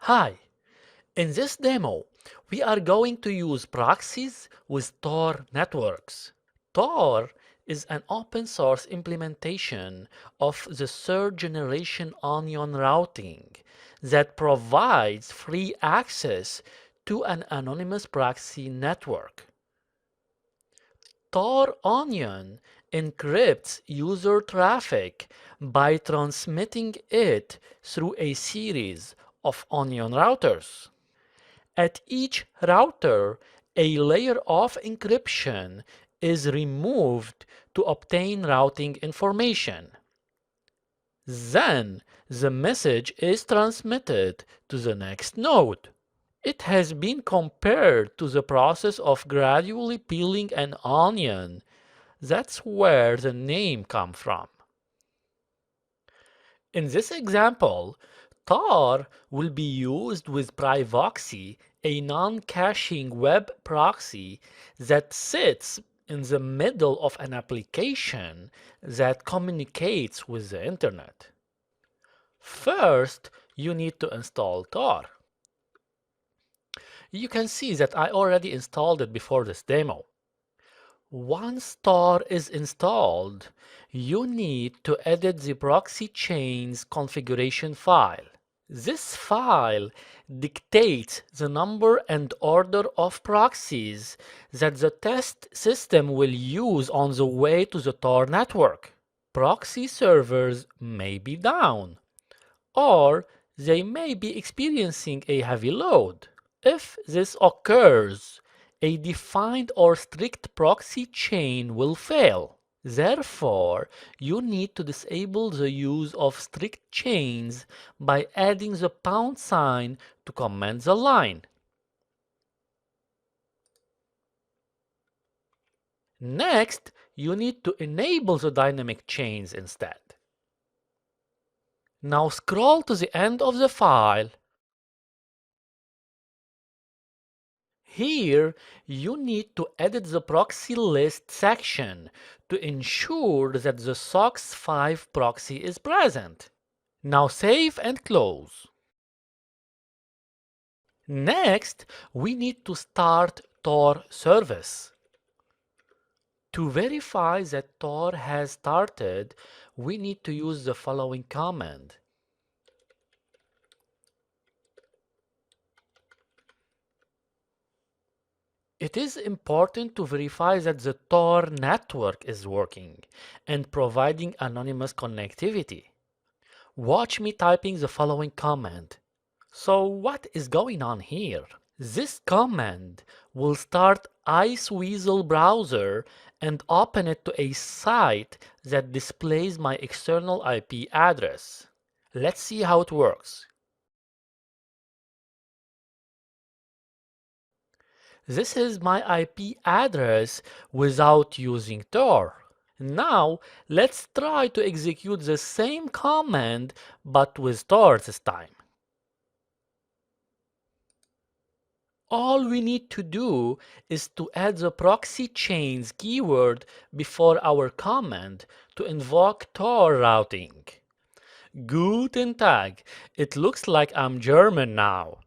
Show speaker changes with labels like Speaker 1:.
Speaker 1: Hi, in this demo, we are going to use proxies with TOR networks. TOR is an open source implementation of the third generation onion routing that provides free access to an anonymous proxy network. Tor Onion encrypts user traffic by transmitting it through a series of onion routers. At each router, a layer of encryption is removed to obtain routing information. Then the message is transmitted to the next node. It has been compared to the process of gradually peeling an onion. That's where the name comes from. In this example, TOR will be used with Privoxy, a non-caching web proxy that sits in the middle of an application that communicates with the internet. First, you need to install TOR. You can see that I already installed it before this demo. Once TOR is installed, you need to edit the proxy chain's configuration file. This file dictates the number and order of proxies that the test system will use on the way to the TOR network. Proxy servers may be down, or they may be experiencing a heavy load. If this occurs, a defined or strict proxy chain will fail. Therefore, you need to disable the use of strict chains by adding the # to comment the line. Next, you need to enable the dynamic chains instead. Now scroll to the end of the file. Here, you need to edit the proxy list section to ensure that the SOX5 proxy is present. Now save and close. Next, we need to start TOR service. To verify that TOR has started, we need to use the following command. It is important to verify that the TOR network is working and providing anonymous connectivity. Watch me typing the following command. So what is going on here? This command will start Iceweasel browser and open it to a site that displays my external IP address. Let's see how it works. This is my IP address without using TOR. Now, let's try to execute the same command but with TOR this time. All we need to do is to add the proxy chains keyword before our command to invoke TOR routing. Guten Tag, it looks like I'm German now.